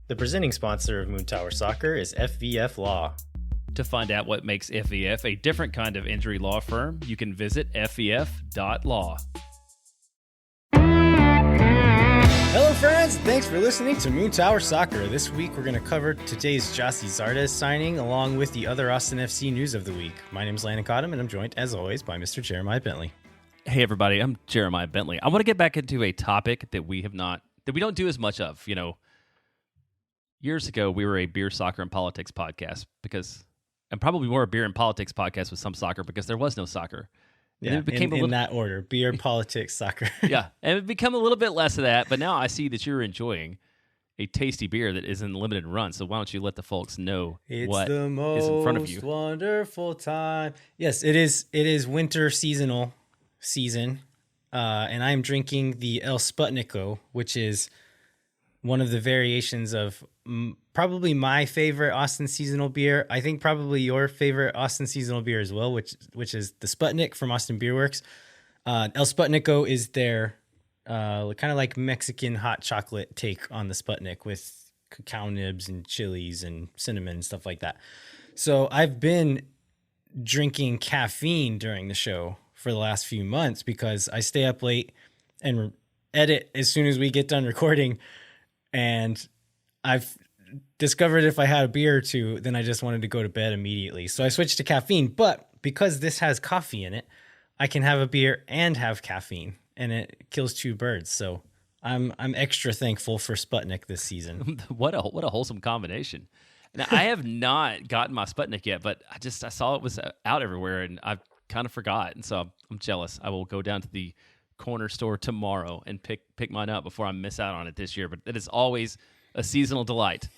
The presenting sponsor of Moon Tower Soccer is FVF Law. To find out what makes FVF a different kind of injury law firm, you can visit fvf.law. Hello friends, thanks for listening to Moon Tower Soccer. This week we're going to cover today's Gyasi Zardes signing along with the other Austin FC news of the week. My name is Landon Cottom and I'm joined as always by Mr. Jeremiah Bentley. Hey everybody, I'm Jeremiah Bentley. I want to get back into a topic that we don't do as much of. You know, years ago we were a beer, soccer, and politics podcast and probably more a beer and politics podcast with some soccer because there was no soccer. Yeah, it became in that order, beer, politics, soccer. Yeah, and it become a little bit less of that, but now I see that you're enjoying a tasty beer that is in limited run, so why don't you let the folks know what is in front of you? It's the most wonderful time. Yes, it is winter season, and I'm drinking the El Sputniko, which is one of the variations of probably my favorite Austin seasonal beer. I think probably your favorite Austin seasonal beer as well, which is the Sputnik from Austin Beer Works. El Sputniko is their kind of like Mexican hot chocolate take on the Sputnik with cacao nibs and chilies and cinnamon and stuff like that. So I've been drinking caffeine during the show for the last few months because I stay up late and edit as soon as we get done recording. And I've discovered if I had a beer or two, then I just wanted to go to bed immediately. So I switched to caffeine. But because this has coffee in it, I can have a beer and have caffeine, and it kills two birds. So I'm extra thankful for Sputnik this season. What a wholesome combination. Now, I have not gotten my Sputnik yet, but I saw it was out everywhere, and I kind of forgot. And so I'm jealous. I will go down to the corner store tomorrow and pick mine up before I miss out on it this year. But it is always a seasonal delight.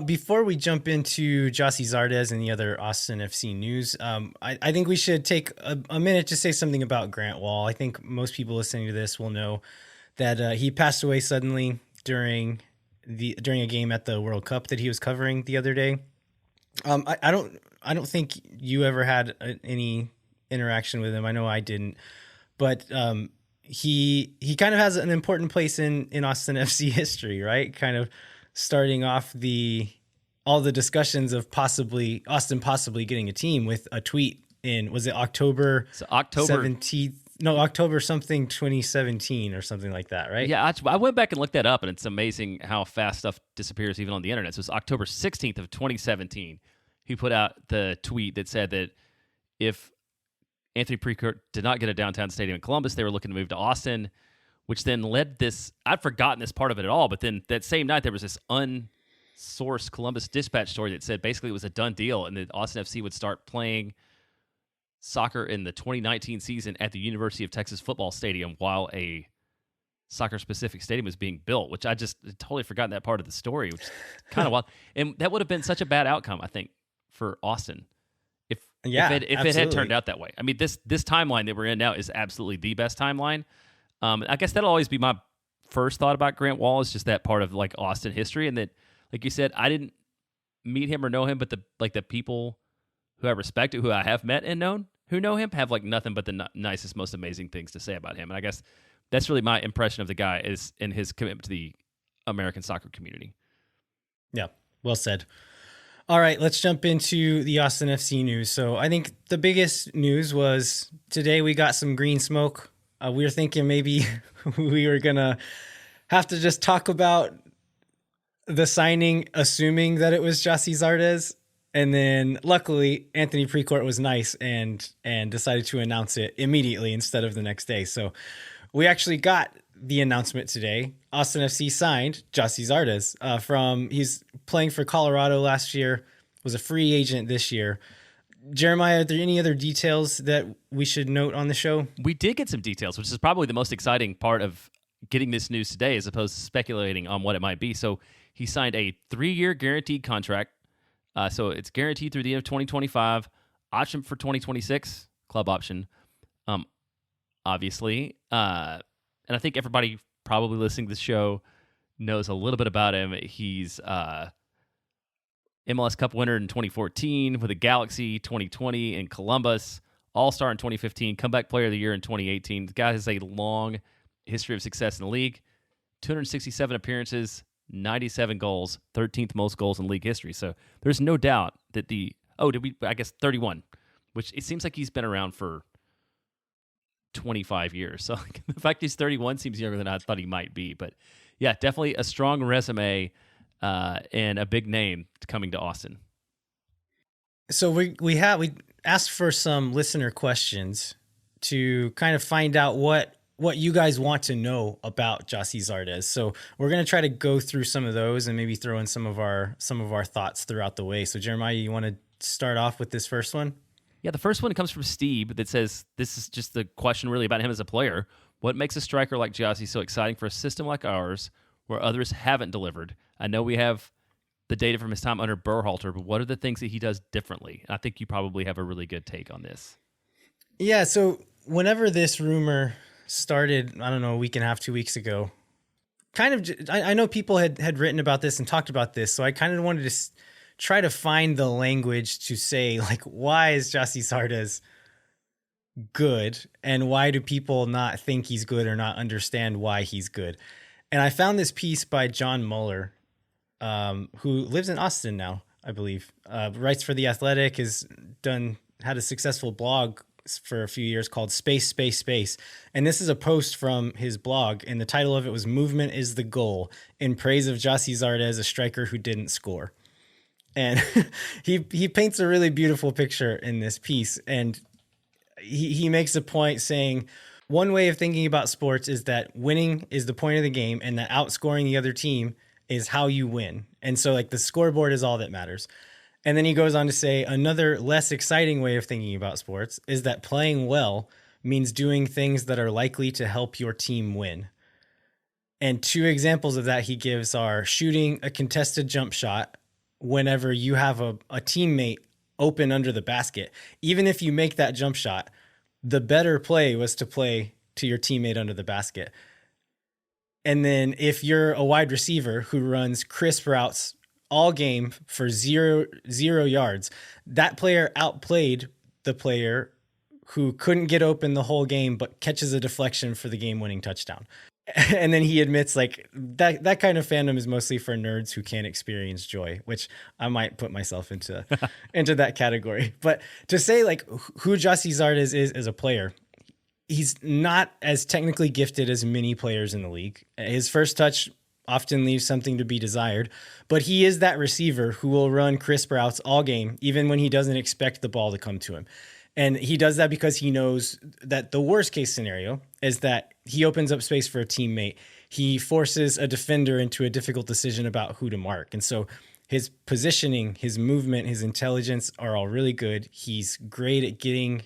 Before we jump into Gyasi Zardes and the other Austin FC news, I think we should take a minute to say something about Grant Wahl. I think most people listening to this will know that he passed away suddenly during a game at the World Cup that he was covering the other day. I don't think you ever had any interaction with him. I know I didn't. But he kind of has an important place in Austin FC history, right? Kind of starting off all the discussions of Austin possibly getting a team with a tweet in, was it October 17th? No, October something 2017 or something like that, right? Yeah, I went back and looked that up, and it's amazing how fast stuff disappears even on the internet. So it's October 16th of 2017. He put out the tweet that said that if Anthony Precourt did not get a downtown stadium in Columbus, they were looking to move to Austin, which then led this. I'd forgotten this part of it at all, but then that same night there was this unsourced Columbus Dispatch story that said basically it was a done deal and that Austin FC would start playing soccer in the 2019 season at the University of Texas football stadium while a soccer-specific stadium was being built, which I just totally forgotten that part of the story, which is kind of wild. And that would have been such a bad outcome, I think, for Austin. If it had turned out that way. I mean, this timeline that we're in now is absolutely the best timeline. I guess that'll always be my first thought about Grant Wahl, is just that part of like Austin history, and that, like you said, I didn't meet him or know him, but the people who I respect, who I have met and known, who know him, have like nothing but the nicest, most amazing things to say about him. And I guess that's really my impression of the guy, is in his commitment to the American soccer community. Yeah, well said. All right, let's jump into the Austin FC news. So I think the biggest news was today we got some green smoke. We were thinking maybe we were going to have to just talk about the signing, assuming that it was Gyasi Zardes. And then luckily, Anthony Precourt was nice and decided to announce it immediately instead of the next day. So we actually got the announcement today. Austin FC signed Gyasi Zardes he's playing for Colorado last year, was a free agent this year. Jeremiah, are there any other details that we should note on the show? We did get some details, which is probably the most exciting part of getting this news today, as opposed to speculating on what it might be. So he signed a 3-year guaranteed contract. So it's guaranteed through the end of 2025, option for 2026, club option, obviously. And I think everybody probably listening to the show knows a little bit about him. He's MLS Cup winner in 2014 with the Galaxy, 2020 in Columbus, All-Star in 2015, Comeback Player of the Year in 2018. The guy has a long history of success in the league, 267 appearances, 97 goals, 13th most goals in league history. So there's no doubt that I guess 31, which it seems like he's been around for 25 years. So the fact he's 31 seems younger than I thought he might be. But yeah, definitely a strong resume and a big name coming to Austin. So we asked for some listener questions to kind of find out what you guys want to know about Gyasi Zardes. So we're going to try to go through some of those and maybe throw in some of our thoughts throughout the way. So Jeremiah, you want to start off with this first one? Yeah, the first one comes from Steve that says, this is just the question really about him as a player. What makes a striker like Gyasi so exciting for a system like ours where others haven't delivered? I know we have the data from his time under Berhalter, but what are the things that he does differently? I think you probably have a really good take on this. Yeah, so whenever this rumor started, I don't know, a week and a half, 2 weeks ago, I know people had written about this and talked about this, so I kind of wanted to try to find the language to say, like, why is Gyasi Zardes good, and why do people not think he's good or not understand why he's good? And I found this piece by John Muller, who lives in Austin now, I believe, writes for The Athletic, had a successful blog for a few years called Space, Space, Space. And this is a post from his blog, and the title of it was "Movement is the Goal," in praise of Gyasi Zardes, a striker who didn't score. And he paints a really beautiful picture in this piece. And he makes a point saying, one way of thinking about sports is that winning is the point of the game, and that outscoring the other team is how you win. And so, like, the scoreboard is all that matters. And then he goes on to say, another less exciting way of thinking about sports is that playing well means doing things that are likely to help your team win. And two examples of that he gives are shooting a contested jump shot whenever you have a teammate open under the basket. Even if you make that jump shot, the better play was to play to your teammate under the basket. And then if you're a wide receiver who runs crisp routes all game for zero yards, that player outplayed the player who couldn't get open the whole game but catches a deflection for the game-winning touchdown. And then he admits, like, that kind of fandom is mostly for nerds who can't experience joy, which I might put myself into that category. But to say, like, who Gyasi Zardes is as a player, he's not as technically gifted as many players in the league. His first touch often leaves something to be desired, but he is that receiver who will run crisp routes all game, even when he doesn't expect the ball to come to him. And he does that because he knows that the worst case scenario is that he opens up space for a teammate. He forces a defender into a difficult decision about who to mark. And so his positioning, his movement, his intelligence are all really good. He's great at getting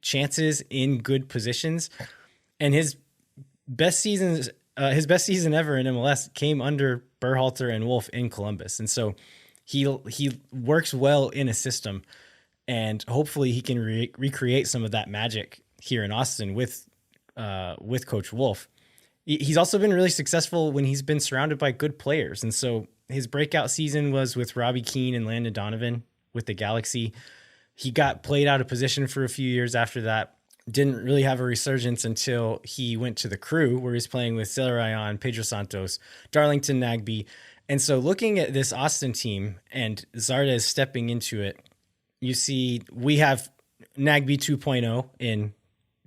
chances in good positions. And his best season ever in MLS came under Berhalter and Wolff in Columbus. And so he works well in a system. And hopefully he can recreate some of that magic here in Austin with Coach Wolff. He's also been really successful when he's been surrounded by good players. And so his breakout season was with Robbie Keane and Landon Donovan with the Galaxy. He got played out of position for a few years after that. Didn't really have a resurgence until he went to the Crew, where he's playing with Zelarayan, Pedro Santos, Darlington Nagbe. And so looking at this Austin team and Zardes stepping into it, you see we have Nagbe 2.0 in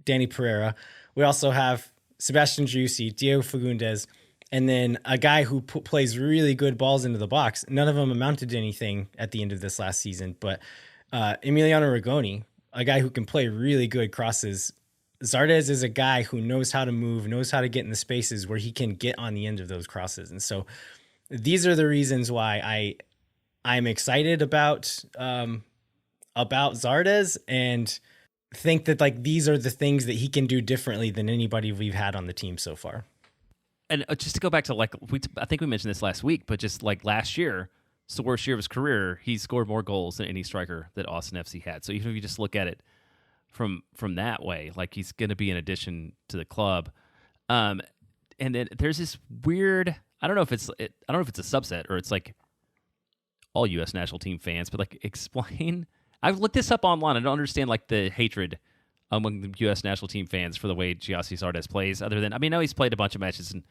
Danny Pereira. We also have Sebastian Gyasi, Diego Fagundes, and then a guy who plays really good balls into the box. None of them amounted to anything at the end of this last season, but Emiliano Rigoni, a guy who can play really good crosses. Zardes is a guy who knows how to move, knows how to get in the spaces where he can get on the end of those crosses. And so these are the reasons why I'm excited about Zardes, and think that, like, these are the things that he can do differently than anybody we've had on the team so far. And just to go back to, like, I think we mentioned this last week, but just like last year, it's the worst year of his career. He scored more goals than any striker that Austin FC had. So even if you just look at it from that way, like, he's going to be an addition to the club. And then there's this weird, I don't know if it's a subset or it's like all U.S. national team fans, but, like, explain. I've looked this up online. I don't understand, like, the hatred among the U.S. national team fans for the way Gyasi Zardes plays. Other than, I mean, I know he's played a bunch of matches and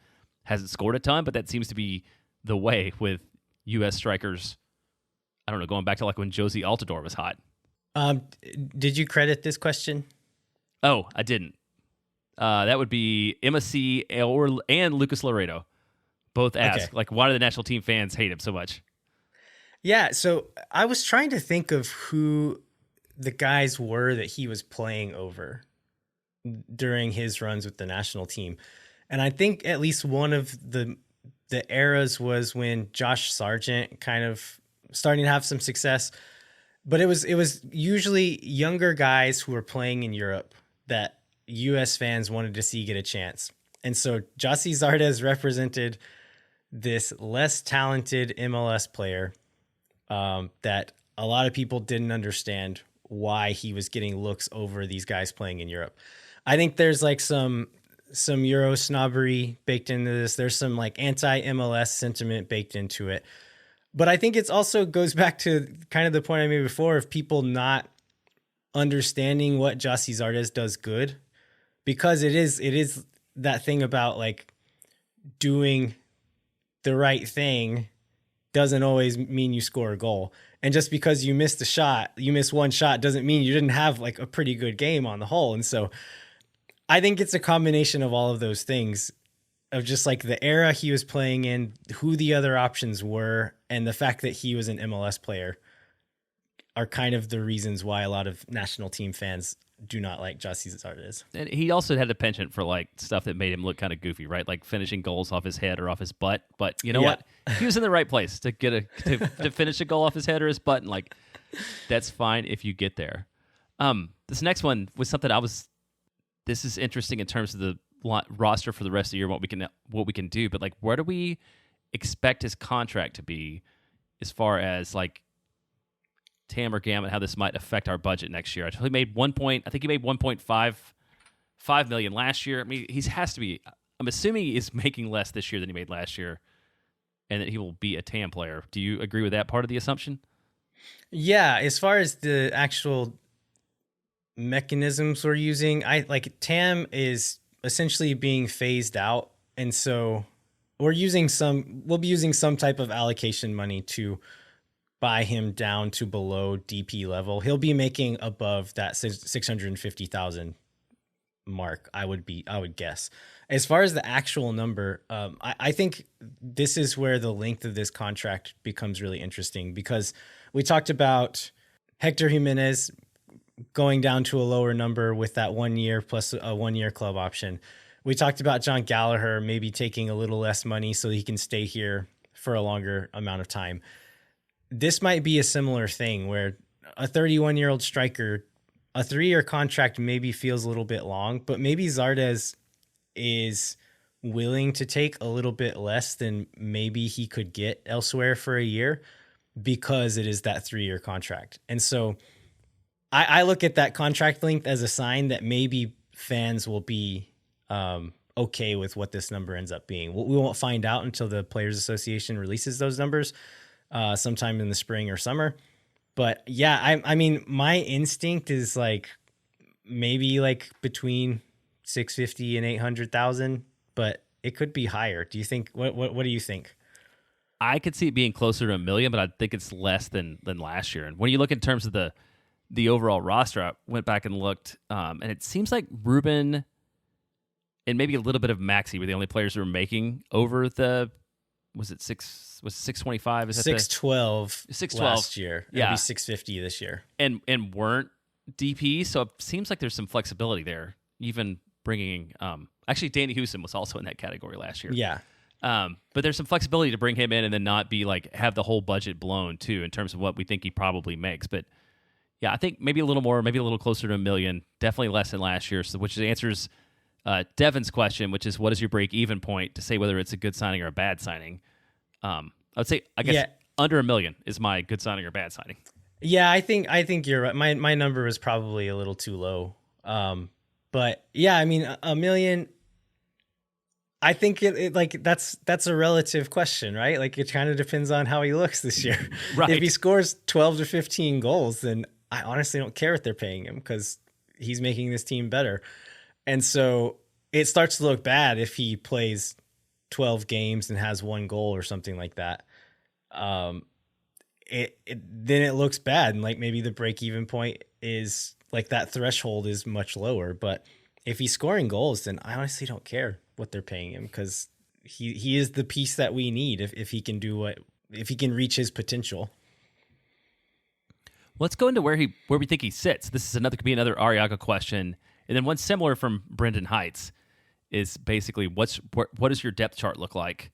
hasn't scored a ton, but that seems to be the way with U.S. strikers. I don't know, going back to like when Josie Altidore was hot. Did you credit this question? Oh, I didn't. That would be Emma C. and Lucas Laredo. Both ask, like, why do the national team fans hate him so much? Yeah, so I was trying to think of who the guys were that he was playing over during his runs with the national team. And I think at least one of the eras was when Josh Sargent kind of starting to have some success. But it was usually younger guys who were playing in Europe that US fans wanted to see get a chance. And so Gyasi Zardes represented this less talented MLS player that a lot of people didn't understand why he was getting looks over these guys playing in Europe. I think there's like some Euro snobbery baked into this. There's some like anti-MLS sentiment baked into it. But I think it's also goes back to kind of the point I made before of people not understanding what Gyasi Zardes does good, because it is that thing about like doing the right thing doesn't always mean you score a goal. And just because you missed one shot doesn't mean you didn't have like a pretty good game on the whole. And so I think it's a combination of all of those things, of just like the era he was playing in, who the other options were, and the fact that he was an MLS player are kind of the reasons why a lot of national team fans do not like Gyasi Zardes. And he also had a penchant for like stuff that made him look kind of goofy, right? Like finishing goals off his head or off his butt. But you know what? He was in the right place to to finish a goal off his head or his butt, and like that's fine if you get there. This next one was something this is interesting in terms of the roster for the rest of the year, what we can do, but like where do we expect his contract to be as far as like TAM or GAM and how this might affect our budget next year? I think he made 1.55 million last year. I mean, I'm assuming he is making less this year than he made last year, and that he will be a TAM player. Do you agree with that part of the assumption? Yeah, as far as the actual mechanisms we're using, TAM is essentially being phased out, and so we'll be using some type of allocation money to buy him down to below DP level. He'll be making above that 650,000 mark, I would guess. As far as the actual number, I think this is where the length of this contract becomes really interesting, because we talked about Hector Jimenez going down to a lower number with that 1 year plus a 1 year club option. We talked about John Gallagher maybe taking a little less money so he can stay here for a longer amount of time. This might be a similar thing where a 31-year-old striker, a 3-year contract maybe feels a little bit long, but maybe Zardes is willing to take a little bit less than maybe he could get elsewhere for a year, because it is that 3-year contract. And so I look at that contract length as a sign that maybe fans will be okay with what this number ends up being. We won't find out until the Players Association releases those numbers sometime in the spring or summer. But yeah, I mean, my instinct is like maybe like between 650 and 800,000, but it could be higher. Do you think? What do you think? I could see it being closer to $1 million, but I think it's less than last year. And when you look in terms of the overall roster, I went back and looked, and it seems like Ruben and maybe a little bit of Maxi were the only players who were making over the, was it 625? Is that 612 last year. Yeah. It'll be 650 this year. And weren't DP, so it seems like there's some flexibility there. Even bringing, actually Danny Houston was also in that category last year. Yeah. But there's some flexibility to bring him in and then not be like, have the whole budget blown too, in terms of what we think he probably makes. But yeah, I think maybe a little more, maybe a little closer to $1 million, definitely less than last year. So, which answers Devin's question, which is what is your break-even point to say whether it's a good signing or a bad signing? I would say, I guess under $1 million is my good signing or bad signing. Yeah, I think you're right. My number was probably a little too low. But yeah, I mean, $1 million, I think it like that's a relative question, right? Like it kind of depends on how he looks this year. Right. If he scores 12 to 15 goals, then I honestly don't care what they're paying him, because he's making this team better. And so it starts to look bad if he plays 12 games and has 1 goal or something like that, then it looks bad. And like maybe the break even point is like that threshold is much lower. But if he's scoring goals, then I honestly don't care what they're paying him, because he is the piece that we need if he can if he can reach his potential. Let's go into where we think he sits. This is could be another Arriaga question, and then one similar from Brendan Heights is basically what does your depth chart look like?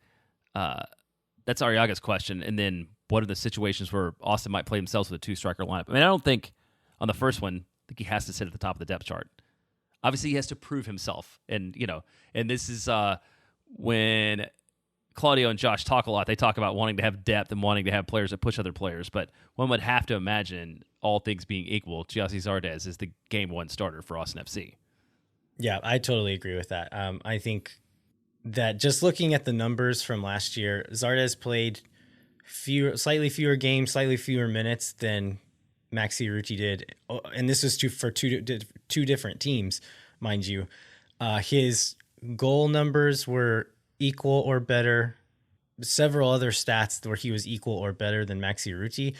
That's Arriaga's question, and then what are the situations where Austin might play themselves with a 2-striker lineup? I mean, I don't think on the first one, I think he has to sit at the top of the depth chart. Obviously, he has to prove himself, and this is when Claudio and Josh talk a lot. They talk about wanting to have depth and wanting to have players that push other players, but one would have to imagine, all things being equal, Gyasi Zardes is the game 1 starter for Austin FC. Yeah, I totally agree with that. I think that just looking at the numbers from last year, Zardes played slightly fewer games, slightly fewer minutes than Maxi Ruti did, and this was for two different teams, mind you. His goal numbers were equal or better. Several other stats where he was equal or better than Maxi Ruti.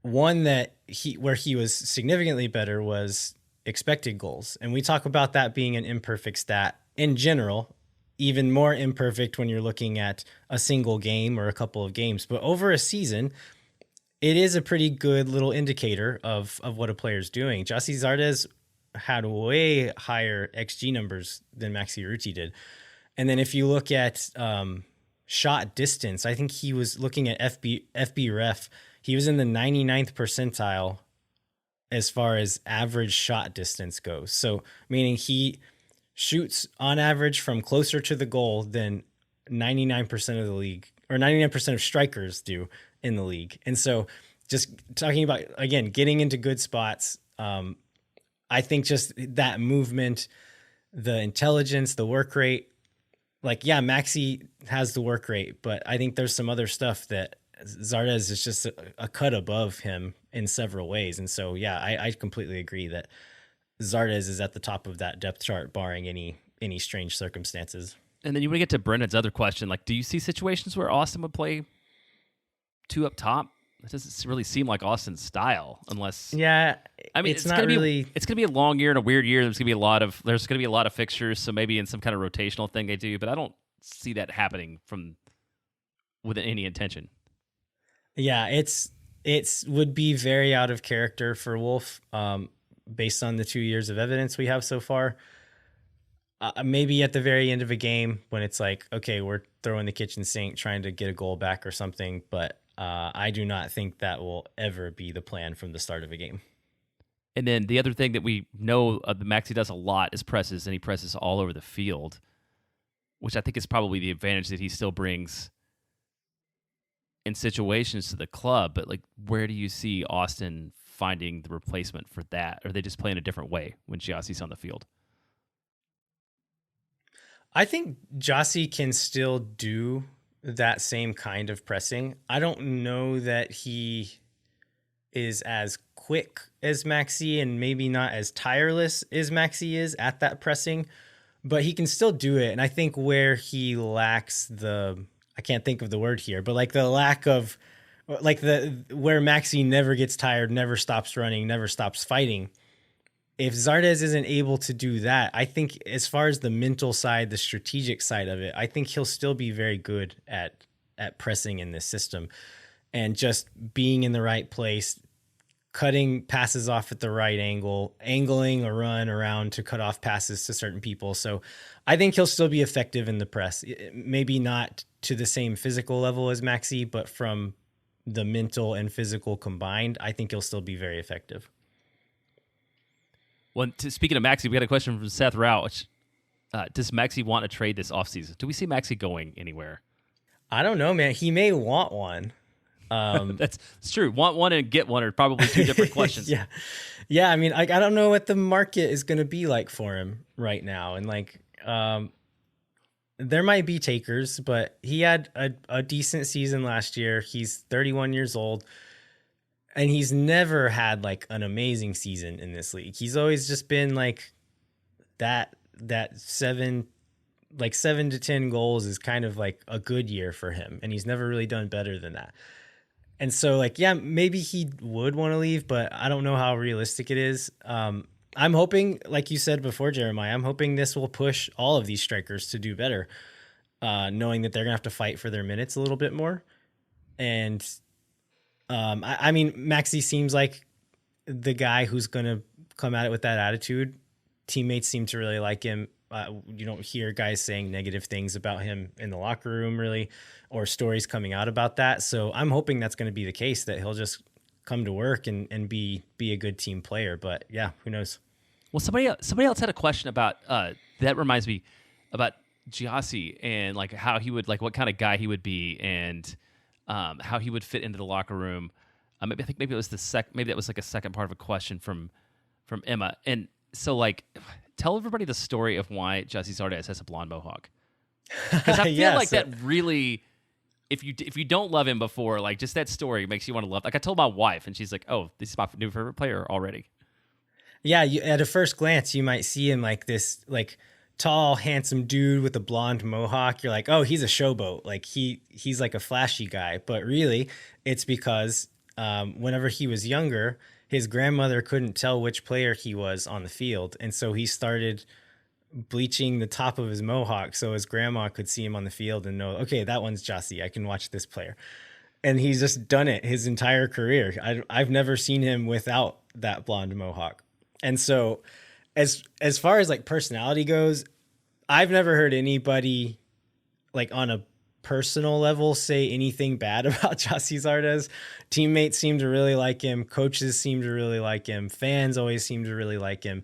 One where he was significantly better was expected goals, and we talk about that being an imperfect stat in general. Even more imperfect when you're looking at a single game or a couple of games, but over a season, it is a pretty good little indicator of what a player's doing. Gyasi Zardes had way higher XG numbers than Maxi Ruti did. And then if you look at shot distance, I think he was looking at FB ref. He was in the 99th percentile as far as average shot distance goes. So meaning he shoots on average from closer to the goal than 99% of the league, or 99% of strikers do in the league. And so just talking about, again, getting into good spots, I think just that movement, the intelligence, the work rate, like, yeah, Maxi has the work rate, but I think there's some other stuff that Zardes is just a cut above him in several ways. And so, yeah, I completely agree that Zardes is at the top of that depth chart, barring any strange circumstances. And then you want to get to Brendan's other question, like, do you see situations where Austin would play 2 up top? It doesn't really seem like Austin's style, unless. Yeah, I mean, it's not really. It's going to be a long year and a weird year. There's going to be a lot of fixtures, so maybe in some kind of rotational thing they do, but I don't see that happening with any intention. Yeah, it would be very out of character for Wolff, based on the 2 years of evidence we have so far. Maybe at the very end of a game when it's like, okay, we're throwing the kitchen sink, trying to get a goal back or something, but I do not think that will ever be the plan from the start of a game. And then the other thing that we know the Maxi does a lot is presses, and he presses all over the field, which I think is probably the advantage that he still brings in situations to the club. But like, where do you see Austin finding the replacement for that? Or are they just playing a different way when Gyasi's on the field? I think Gyasi can still do that same kind of pressing. I don't know that he is as quick as Maxi and maybe not as tireless as Maxi is at that pressing, but he can still do it. And I think where he lacks I can't think of the word here, but like the lack of, like where Maxi never gets tired, never stops running, never stops fighting. If Zardes isn't able to do that, I think as far as the mental side, the strategic side of it, I think he'll still be very good at pressing in this system and just being in the right place, cutting passes off at the right angle, angling a run around to cut off passes to certain people. So I think he'll still be effective in the press. Maybe not to the same physical level as Maxi, but from the mental and physical combined, I think he'll still be very effective. Well, speaking of Maxi, we got a question from Seth Rauch. Does Maxi want to trade this offseason? Do we see Maxi going anywhere? I don't know, man. He may want one. That's true. Want one and get one are probably two different questions. Yeah. I mean, I don't know what the market is going to be like for him right now. And like, there might be takers, but he had a decent season last year. He's 31 years old. And he's never had like an amazing season in this league. He's always just been like that 7 like 7 to 10 goals is kind of like a good year for him, and he's never really done better than that. And so, like, yeah, maybe he would want to leave, but I don't know how realistic it is. I'm hoping, like you said before, Jeremiah, I'm hoping this will push all of these strikers to do better, knowing that they're going to have to fight for their minutes a little bit more. And I mean, Maxi seems like the guy who's going to come at it with that attitude. Teammates seem to really like him. You don't hear guys saying negative things about him in the locker room, really, or stories coming out about that. So I'm hoping that's going to be the case, that he'll just come to work and be a good team player. But yeah, who knows? Well, somebody else had a question about that reminds me about Gyasi and like how he would, like what kind of guy he would be, and how he would fit into the locker room. Maybe it was maybe that was like a second part of a question from Emma. And so, like, tell everybody the story of why Gyasi Zardes has a blonde mohawk. Because I feel that really, if you don't love him before, like, just that story makes you want to love. Like, I told my wife, and she's like, "Oh, this is my new favorite player already." Yeah, at a first glance, you might see him like this, like tall, handsome dude with a blonde mohawk. You're like, "Oh, he's a showboat. Like he's like a flashy guy." But really, it's because whenever he was younger, his grandmother couldn't tell which player he was on the field, and so he started bleaching the top of his mohawk so his grandma could see him on the field and know, okay, that one's Gyasi. I can watch this player. And he's just done it his entire career. I've never seen him without that blonde mohawk. And so as far as like personality goes, I've never heard anybody like on a personal level say anything bad about Gyasi Zardes. Teammates seem to really like him. Coaches seem to really like him. Fans always seem to really like him.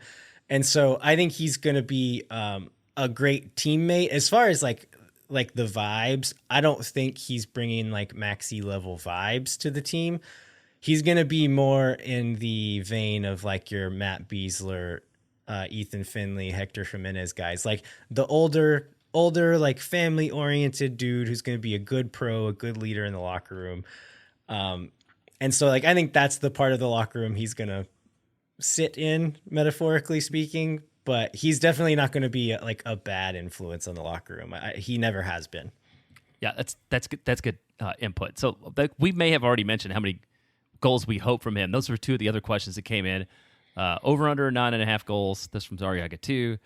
And so I think he's going to be a great teammate. As far as like the vibes, I don't think he's bringing like Maxi level vibes to the team. He's going to be more in the vein of like your Matt Beasler, Ethan Finley, Hector Jimenez guys, like the older, like family oriented dude who's going to be a good pro, a good leader in the locker room. And so like, I think that's the part of the locker room he's going to sit in, metaphorically speaking, but he's definitely not going to be like a bad influence on the locker room. He never has been. Yeah, that's good input. So we may have already mentioned how many goals we hope from him. Those were two of the other questions that came in. Over under 9.5 goals. That's from Zariaga 2.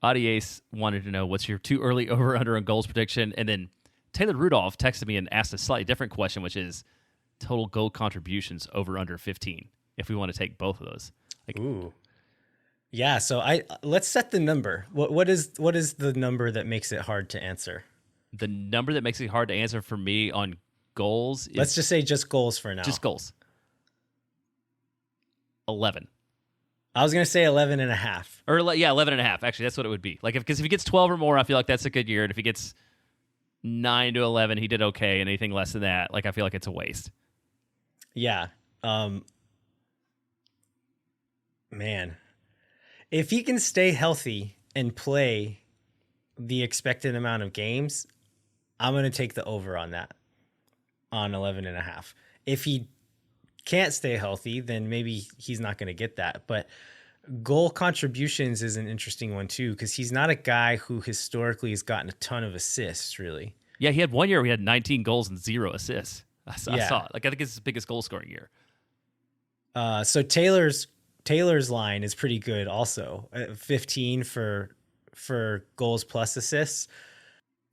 Audiace wanted to know what's your too early over under on goals prediction, and then Taylor Rudolph texted me and asked a slightly different question, which is total goal contributions over under 15. If we want to take both of those. Like, ooh. Yeah, so let's set the number. What is the number that makes it hard to answer? The number that makes it hard to answer for me on goals is, let's just say just goals for now. Just goals. 11. I was going to say 11 and a half. Or 11 and a half. Actually, that's what it would be. Like because if he gets 12 or more, I feel like that's a good year. And if he gets 9 to 11, he did okay. And anything less than that, like I feel like it's a waste. Yeah. Man, if he can stay healthy and play the expected amount of games, I'm going to take the over on that, on 11 and a half. If he can't stay healthy, then maybe he's not going to get that. But goal contributions is an interesting one too, because he's not a guy who historically has gotten a ton of assists, really. Yeah, he had one year where he had 19 goals and 0 assists. I saw it. Like I think it's his biggest goal scoring year. So Taylor's line is pretty good also. 15 for goals plus assists.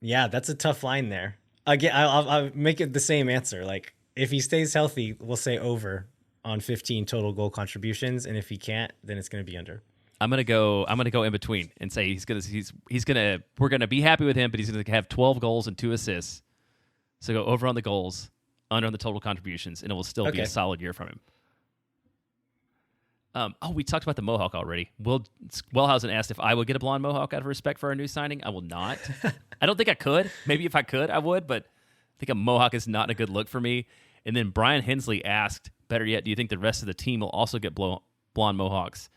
Yeah, that's a tough line there. Again, I'll make it the same answer. Like if he stays healthy, we'll say over on 15 total goal contributions, and if he can't, then it's going to be under. I'm gonna go in between and say we're gonna be happy with him, but he's gonna have 12 goals and 2 assists. So go over on the goals, under on the total contributions, and it will still be a solid year from him. We talked about the mohawk already. Wellhausen asked if I would get a blonde mohawk out of respect for our new signing. I will not. I don't think I could. Maybe if I could, I would, but I think a mohawk is not a good look for me. And then Brian Hensley asked, better yet, do you think the rest of the team will also get blonde mohawks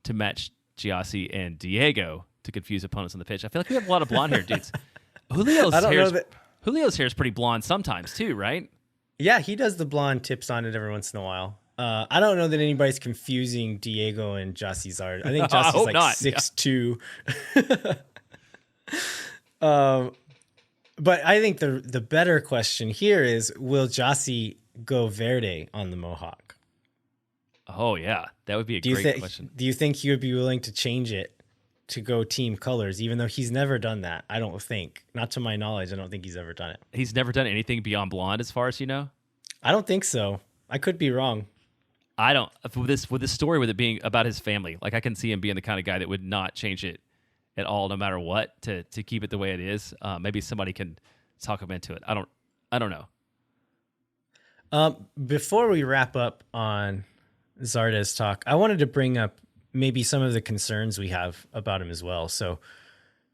to match Gyasi and Diego to confuse opponents on the pitch? I feel like we have a lot of blonde hair dudes. Julio's hair is pretty blonde sometimes too, right? Yeah, he does the blonde tips on it every once in a while. I don't know that anybody's confusing Diego and Gyasi Zardes. I think Gyasi's like 6'2". Um, but I think the better question here is, will Gyasi go Verde on the Mohawk? Oh yeah, that would be a Do you great think question. do you think he would be willing to change it to go team colors, even though he's never done that? I don't think. Not to my knowledge, I don't think he's ever done it. He's never done anything beyond blonde, as far as you know. I don't think so. I could be wrong. I don't with this story with it being about his family. Like I can see him being the kind of guy that would not change it at all, no matter what, to keep it the way it is. Maybe somebody can talk him into it. I don't know. Before we wrap up on Zardes talk, I wanted to bring up maybe some of the concerns we have about him as well. So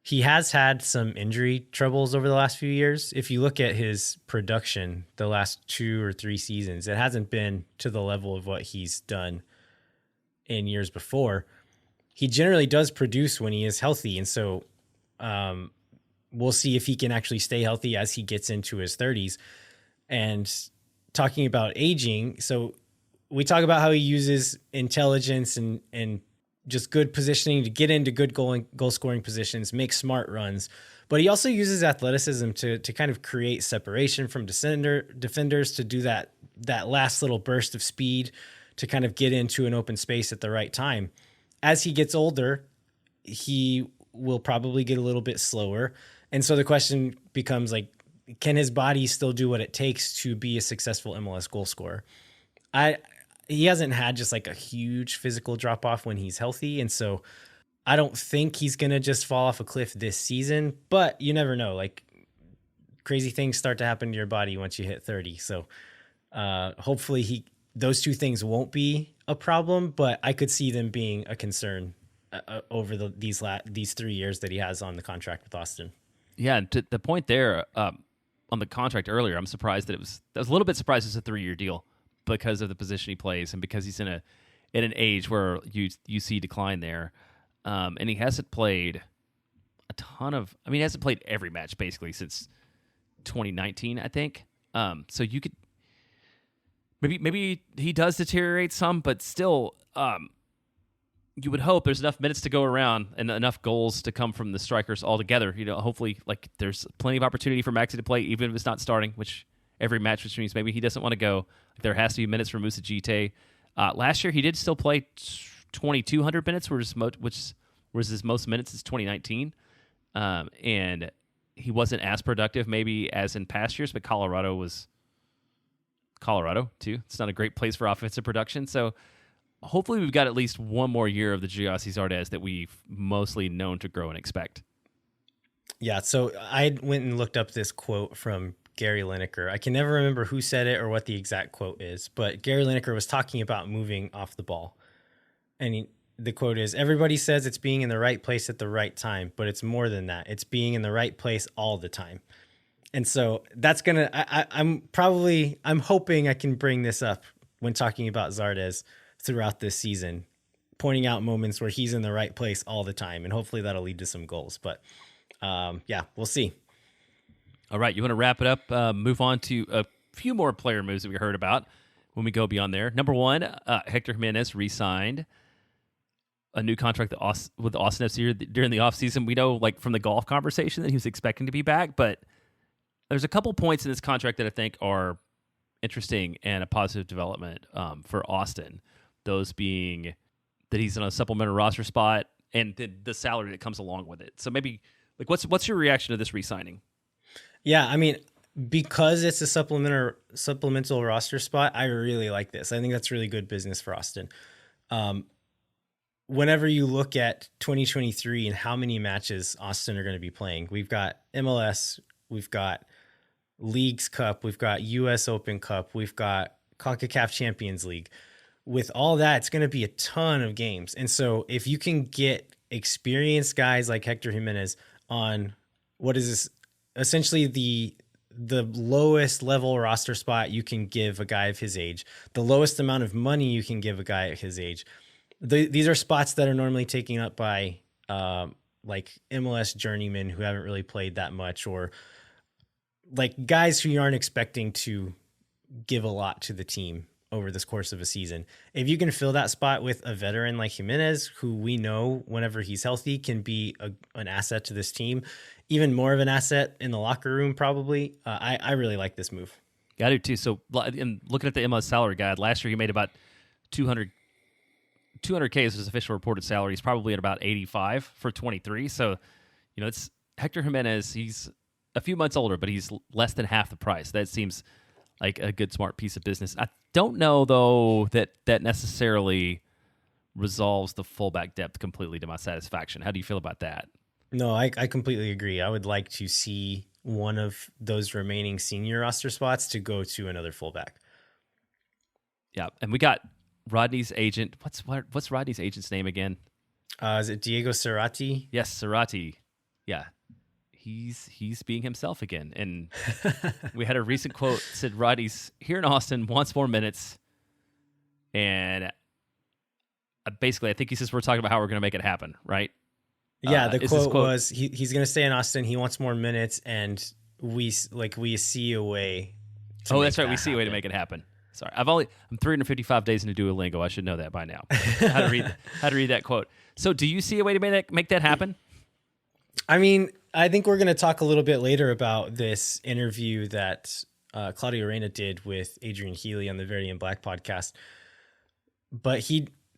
he has had some injury troubles over the last few years. If you look at his production the last 2 or 3 seasons, it hasn't been to the level of what he's done in years before. He generally does produce when he is healthy. And so we'll see if he can actually stay healthy as he gets into his 30s. And talking about aging, so we talk about how he uses intelligence and just good positioning to get into good goal scoring positions, make smart runs. But he also uses athleticism to kind of create separation from defenders to do that last little burst of speed to kind of get into an open space at the right time. As he gets older, he will probably get a little bit slower. And so the question becomes like, can his body still do what it takes to be a successful MLS goal scorer? He hasn't had just like a huge physical drop off when he's healthy. And so I don't think he's going to just fall off a cliff this season, but you never know. Like crazy things start to happen to your body once you hit 30. So hopefully those two things won't be a problem, but I could see them being a concern over these 3 years that he has on the contract with Austin. Yeah, and to the point there on the contract earlier, I'm surprised I was a little bit surprised it's a 3-year deal because of the position he plays and because he's in an age where you see decline there, and he hasn't played a ton of. I mean, he hasn't played every match basically since 2019, I think. So you could maybe he does deteriorate some, but still, you would hope there's enough minutes to go around and enough goals to come from the strikers altogether. You know, hopefully, like there's plenty of opportunity for Maxi to play, even if it's not starting, which every match, which means maybe he doesn't want to go. There has to be minutes for Musa Gite. Last year, he did still play 2,200 minutes, which was his most minutes since 2019. And he wasn't as productive maybe as in past years, but Colorado was Colorado, too. It's not a great place for offensive production. So hopefully we've got at least one more year of the Gyasi Zardes that we've mostly known to grow and expect. Yeah, so I went and looked up this quote from Gary Lineker. I can never remember who said it or what the exact quote is, but Gary Lineker was talking about moving off the ball. And the quote is, "Everybody says it's being in the right place at the right time, but it's more than that. It's being in the right place all the time." And so that's going to, I'm hoping I can bring this up when talking about Zardes throughout this season, pointing out moments where he's in the right place all the time. And hopefully that'll lead to some goals. But yeah, we'll see. All right, you want to wrap it up, move on to a few more player moves that we heard about when we go beyond there. Number one, Hector Jimenez re-signed a new contract with Austin FC during the offseason. We know, like, from the golf conversation that he was expecting to be back, but there's a couple points in this contract that I think are interesting and a positive development for Austin. Those being that he's in a supplemental roster spot and the salary that comes along with it. So maybe, like, what's your reaction to this re-signing? Yeah, I mean, because it's a supplemental roster spot, I really like this. I think that's really good business for Austin. Whenever you look at 2023 and how many matches Austin are going to be playing, we've got MLS, we've got Leagues Cup, we've got US Open Cup, we've got CONCACAF Champions League. With all that, it's going to be a ton of games. And so if you can get experienced guys like Hector Jimenez on what is this, essentially the lowest level roster spot you can give a guy of his age, the lowest amount of money you can give a guy at his age. These are spots that are normally taken up by like MLS journeymen who haven't really played that much, or like guys who you aren't expecting to give a lot to the team over this course of a season. If you can fill that spot with a veteran like Jimenez, who we know whenever he's healthy can be an asset to this team, even more of an asset in the locker room probably, I really like this move. Yeah, I do too. So in looking at the MLS salary guide, last year he made about 200K is his official reported salary. He's probably at about 85 for 23. So, it's Hector Jimenez. He's a few months older, but he's less than half the price. That seems like a good, smart piece of business. I don't know, though, that necessarily resolves the fullback depth completely to my satisfaction. How do you feel about that? No, I completely agree. I would like to see one of those remaining senior roster spots to go to another fullback. Yeah, and we got Rodney's agent. What's Rodney's agent's name again? Is it Diego Cerati? Yes, Cerati. Yeah, he's being himself again. And we had a recent quote that said Rodney's here in Austin, wants more minutes, and basically, I think he says we're talking about how we're going to make it happen, right? Yeah, the quote was he's going to stay in Austin. He wants more minutes, and we see a way. That's right. We see a way to make it happen. Sorry, I'm 355 days into Duolingo. I should know that by now. How to read that quote. So, do you see a way to make that happen? I mean, I think we're going to talk a little bit later about this interview that Claudio Reyna did with Adrian Healy on the Verdi and Black podcast. But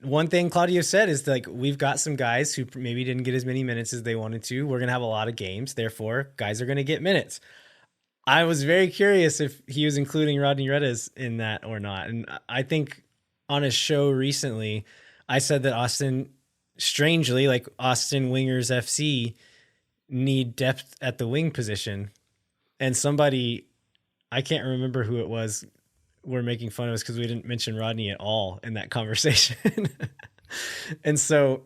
one thing Claudio said is like, we've got some guys who maybe didn't get as many minutes as they wanted to. We're going to have a lot of games. Therefore, guys are going to get minutes. I was very curious if he was including Rodney Redes in that or not. And I think on a show recently, I said that Austin, strangely, like Austin Wingers FC, need depth at the wing position. And somebody, I can't remember who it was, were making fun of us because we didn't mention Rodney at all in that conversation. And so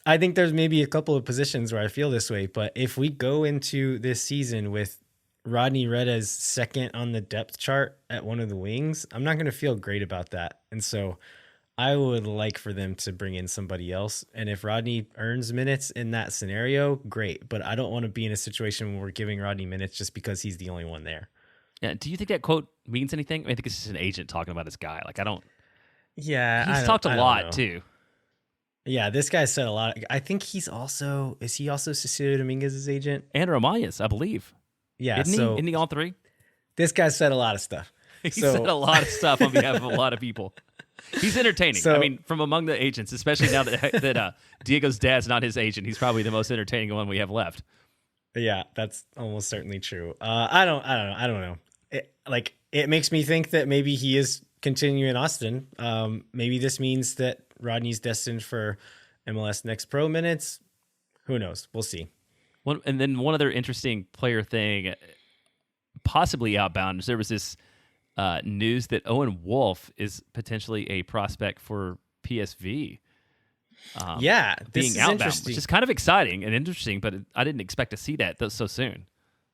I think there's maybe a couple of positions where I feel this way, but if we go into this season with Rodney Redes second on the depth chart at one of the wings, I'm not going to feel great about that. And so I would like for them to bring in somebody else. And if Rodney earns minutes in that scenario, great. But I don't want to be in a situation where we're giving Rodney minutes just because he's the only one there. Yeah. Do you think that quote means anything? I think it's just an agent talking about his guy. Like, I don't. Yeah. He's talked a lot too. Yeah. This guy said a lot. I think is he also Cecilio Dominguez's agent? And Romagn's, I believe. Yeah. Isn't he all three? This guy said a lot of stuff. He said a lot of stuff on behalf of a lot of people. He's entertaining. I mean, from among the agents, especially now that Diego's dad's not his agent, he's probably the most entertaining one we have left. Yeah, that's almost certainly true. I don't know. It makes me think that maybe he is continuing in Austin. Maybe this means that Rodney's destined for MLS Next Pro minutes. Who knows? We'll see. And then one other interesting player thing, possibly outbound, is there was this news that Owen Wolff is potentially a prospect for PSV. Being outbound, which is kind of exciting and interesting, but I didn't expect to see that so soon.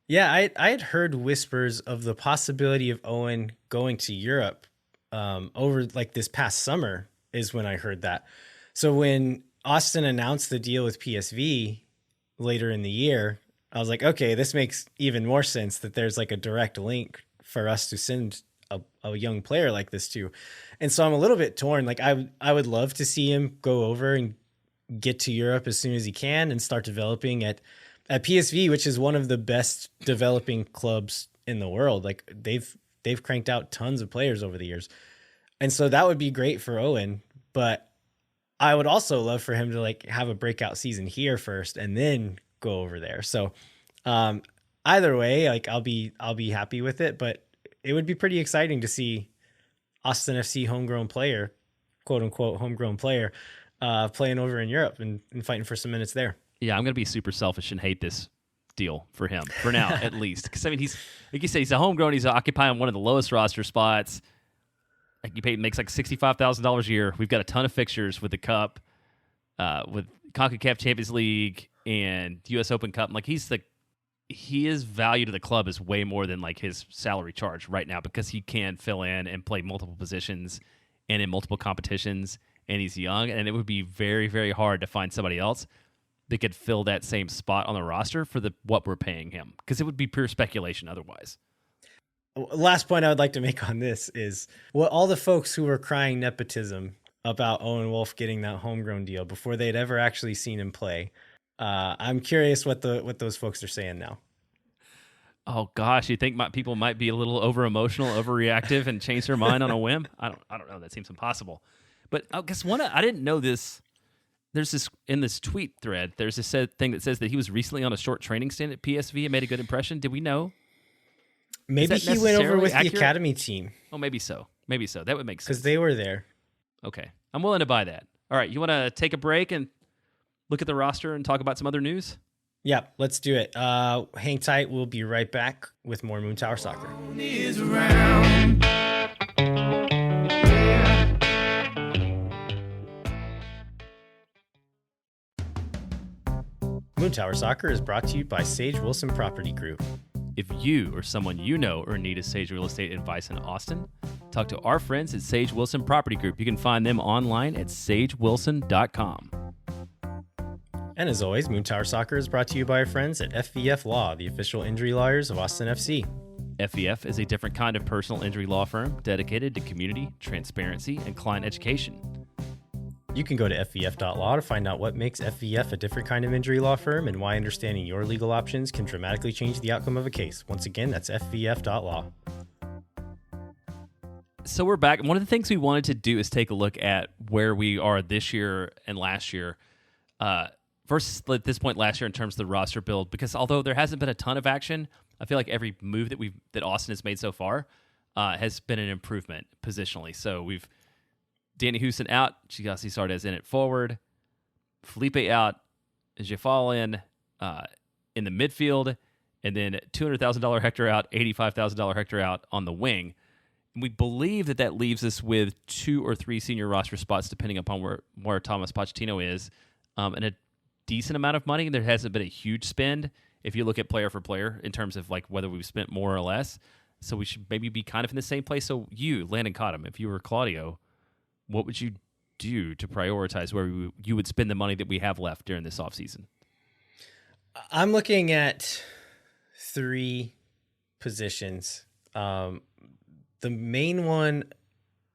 Yeah, I had heard whispers of the possibility of Owen going to Europe over like this past summer is when I heard that. So when Austin announced the deal with PSV later in the year, I was like, okay, this makes even more sense that there's like a direct link for us to send a young player like this too. And so I'm a little bit torn. Like I would love to see him go over and get to Europe as soon as he can and start developing at PSV, which is one of the best developing clubs in the world. Like they've cranked out tons of players over the years. And so that would be great for Owen, but I would also love for him to like have a breakout season here first and then go over there. So either way, like I'll be happy with it, but it would be pretty exciting to see Austin FC homegrown player, quote unquote homegrown player, playing over in Europe and fighting for some minutes there. Yeah, I'm going to be super selfish and hate this deal for him, for now at least. Because, I mean, he's, like you say, he's a homegrown. He's occupying one of the lowest roster spots. Like makes like $65,000 a year. We've got a ton of fixtures with the Cup, with CONCACAF Champions League and U.S. Open Cup. Like his value to the club is way more than like his salary charge right now because he can fill in and play multiple positions and in multiple competitions, and he's young, and it would be very, very hard to find somebody else that could fill that same spot on the roster for what we're paying him, because it would be pure speculation otherwise. Last point I would like to make on this is what all the folks who were crying nepotism about Owen Wolff getting that homegrown deal before they'd ever actually seen him play. I'm curious what those folks are saying now. Oh gosh, you think people might be a little over emotional, overreactive, and change their mind on a whim? I don't know. That seems impossible. But I guess I didn't know this. There's this in this tweet thread. There's this thing that says that he was recently on a short training stint at PSV and made a good impression. Did we know? Maybe he went over with the academy team. Oh, maybe so. Maybe so. That would make sense. Because they were there. Okay. I'm willing to buy that. All right. You want to take a break and look at the roster and talk about some other news? Yeah, let's do it. Hang tight. We'll be right back with more Moon Tower Soccer. Moon Tower Soccer is brought to you by Sage Wilson Property Group. If you or someone you know are in need of Sage real estate advice in Austin, talk to our friends at Sage Wilson Property Group. You can find them online at sagewilson.com. And as always, Moon Tower Soccer is brought to you by our friends at FVF Law, the official injury lawyers of Austin FC. FVF is a different kind of personal injury law firm dedicated to community, transparency, and client education. You can go to FVF.law to find out what makes FVF a different kind of injury law firm and why understanding your legal options can dramatically change the outcome of a case. Once again, that's FVF.law. So we're back. One of the things we wanted to do is take a look at where we are this year and last year versus at this point last year in terms of the roster build, because although there hasn't been a ton of action, I feel like every move that Austin has made so far has been an improvement positionally. So we've Danny Houston out, Gyasi Zardes in at forward, Felipe out, Jafal in the midfield, and then $200,000 Hector out, $85,000 Hector out on the wing. And we believe that leaves us with 2 or 3 senior roster spots, depending upon where Thomas Pochettino is, and a decent amount of money. There hasn't been a huge spend if you look at player for player in terms of like whether we've spent more or less. So we should maybe be kind of in the same place. So you, Landon Cottam, if you were Claudio, what would you do to prioritize where you would spend the money that we have left during this offseason? I'm looking at 3 positions. The main one,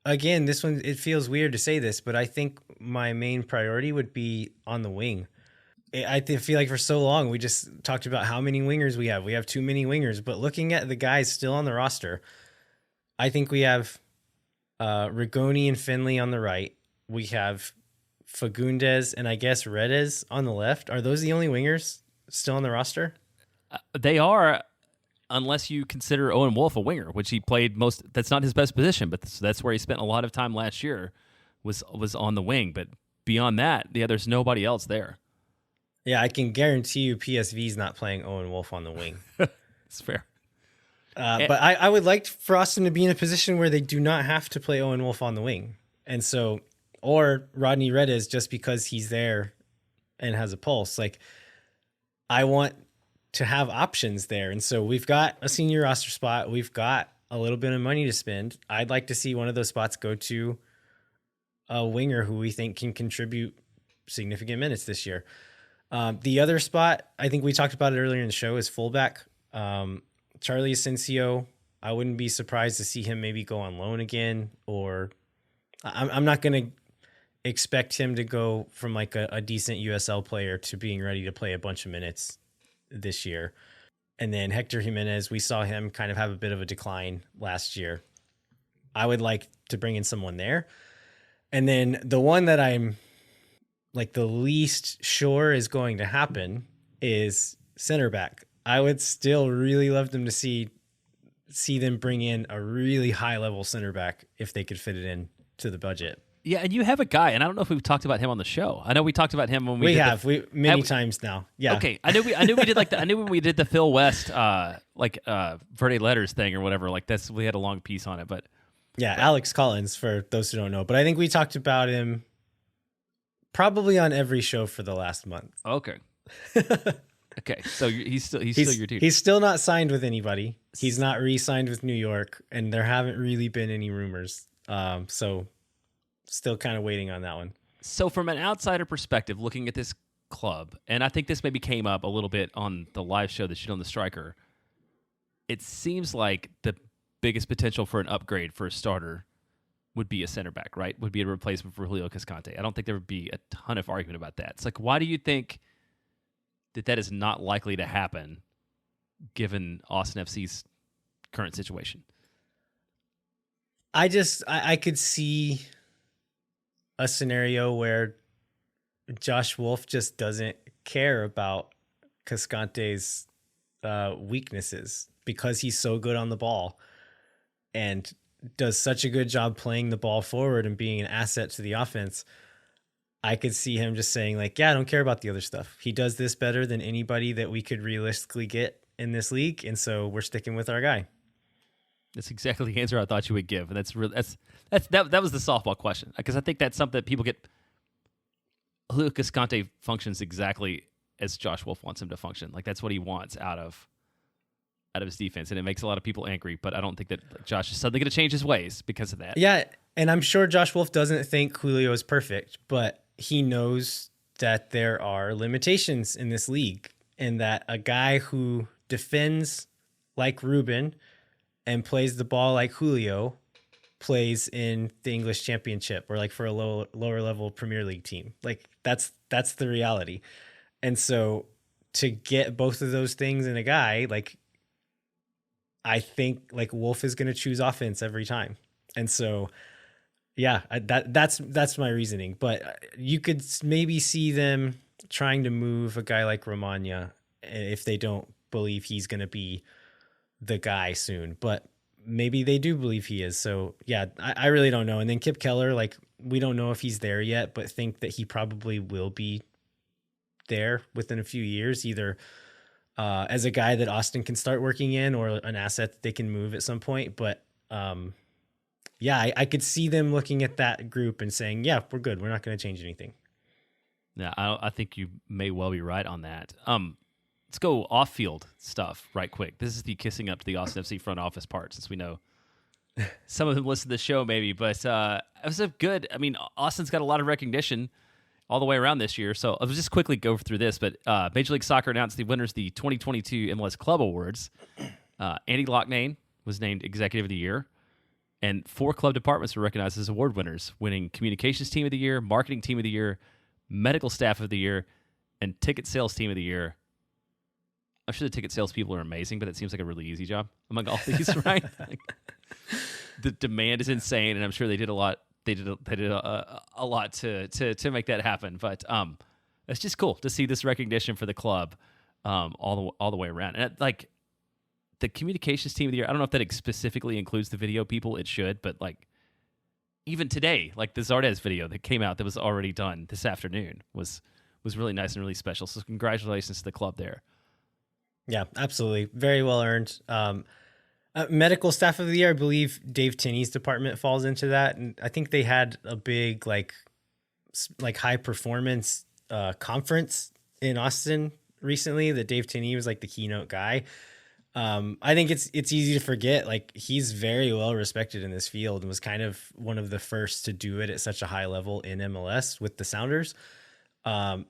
again, this one, it feels weird to say this, but I think my main priority would be on the wing. I feel like for so long, we just talked about how many wingers we have. We have too many wingers, but looking at the guys still on the roster, I think we have Rigoni and Finley on the right. We have Fagundes and I guess Redes on the left. Are those the only wingers still on the roster? They are, unless you consider Owen Wolff a winger, which he played most. That's not his best position, but that's where he spent a lot of time last year, was on the wing. But beyond that, there's nobody else there. Yeah, I can guarantee you PSV's not playing Owen Wolff on the wing. It's fair. But I would like for Austin to be in a position where they do not have to play Owen Wolff on the wing. And so, or Rodney Redes just because he's there and has a pulse. Like, I want to have options there. And so we've got a senior roster spot. We've got a little bit of money to spend. I'd like to see one of those spots go to a winger who we think can contribute significant minutes this year. The other spot, I think we talked about it earlier in the show, is fullback. Charlie Asensio, I wouldn't be surprised to see him maybe go on loan again, or I'm not going to expect him to go from like a decent USL player to being ready to play a bunch of minutes this year. And then Hector Jimenez, we saw him kind of have a bit of a decline last year. I would like to bring in someone there. And then the one that I'm like the least sure is going to happen is center back. I would still really love them to see them bring in a really high level center back if they could fit it in to the budget. Yeah, and you have a guy, and I don't know if we've talked about him on the show. I know we talked about him when we have many times now. Yeah. Okay. I knew we did I knew when we did the Phil West Verde Letters thing or whatever. Like this, we had a long piece on it, but Alex Collins, for those who don't know. But I think we talked about him probably on every show for the last month. Okay. Okay, so he's still your dude. He's still not signed with anybody. He's not re-signed with New York, and there haven't really been any rumors. So still kind of waiting on that one. So from an outsider perspective, looking at this club, and I think this maybe came up a little bit on the live show that you did on the Striker, it seems like the biggest potential for an upgrade for a starter would be a center back, right? Would be a replacement for Julio Cascante. I don't think there would be a ton of argument about that. It's like, why do you think that is not likely to happen given Austin FC's current situation? I could see a scenario where Josh Wolff just doesn't care about Cascante's weaknesses because he's so good on the ball and does such a good job playing the ball forward and being an asset to the offense. I could see him just saying like, yeah, I don't care about the other stuff. He does this better than anybody that we could realistically get in this league. And so we're sticking with our guy. That's exactly the answer I thought you would give. And that was the softball question. Because I think that's something that people get. Julio Cascante functions exactly as Josh Wolff wants him to function. Like that's what he wants out of his defense. And it makes a lot of people angry, but I don't think that Josh is suddenly going to change his ways because of that. Yeah. And I'm sure Josh Wolff doesn't think Julio is perfect, but he knows that there are limitations in this league and that a guy who defends like Ruben and plays the ball like Julio plays in the English Championship or like for a lower level Premier League team. Like that's the reality. And so to get both of those things in a guy, like I think like Wolff is going to choose offense every time. And so, yeah, that's my reasoning, but you could maybe see them trying to move a guy like Romagna if they don't believe he's going to be the guy soon, but maybe they do believe he is. So yeah, I really don't know. And then Kip Keller, like we don't know if he's there yet, but think that he probably will be there within a few years, either as a guy that Austin can start working in or an asset that they can move at some point. But yeah, I could see them looking at that group and saying, yeah, we're good. We're not going to change anything. Yeah, I think you may well be right on that. Let's go off-field stuff right quick. This is the kissing up to the Austin FC front office part, since we know some of them listen to the show maybe. But it was a good, I mean, Austin's got a lot of recognition all the way around this year. So I'll just quickly go through this. But Major League Soccer announced the winners of the 2022 MLS Club Awards. Andy Locknane was named Executive of the Year. And 4 club departments were recognized as award winners, winning Communications Team of the Year, Marketing Team of the Year, Medical Staff of the Year, and Ticket Sales Team of the Year. I'm sure the ticket sales people are amazing, but it seems like a really easy job among all these, right? Like, the demand is insane, and I'm sure they did a lot. They did a lot to make that happen. But it's just cool to see this recognition for the club all the way around. And like the Communications Team of the Year, I don't know if that specifically includes the video people. It should, but like even today, like the Zardes video that came out that was already done this afternoon was really nice and really special. So congratulations to the club there. Yeah, absolutely. Very well earned. Medical Staff of the Year, I believe Dave Tinney's department falls into that. And I think they had a big like high performance conference in Austin recently that Dave Tinney was like the keynote guy. I think it's easy to forget, like he's very well respected in this field and was kind of one of the first to do it at such a high level in MLS with the Sounders. And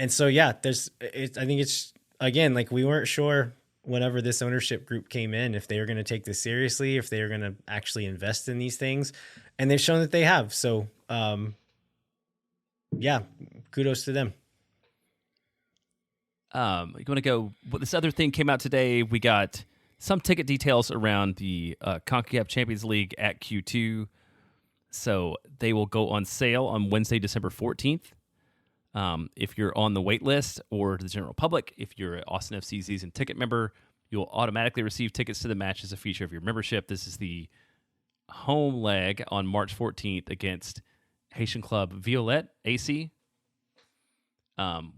so, yeah, I think it's, again, like we weren't sure whenever this ownership group came in, if they were going to take this seriously, if they were going to actually invest in these things, and they've shown that they have. So, yeah, kudos to them. You want to go? Well, this other thing came out today. We got some ticket details around the CONCACAF Champions League at Q2. So they will go on sale on Wednesday, December 14th. If you're on the wait list or the general public, if you're an Austin FC season ticket member, you'll automatically receive tickets to the match as a feature of your membership. This is the home leg on March 14th against Haitian club Violet AC,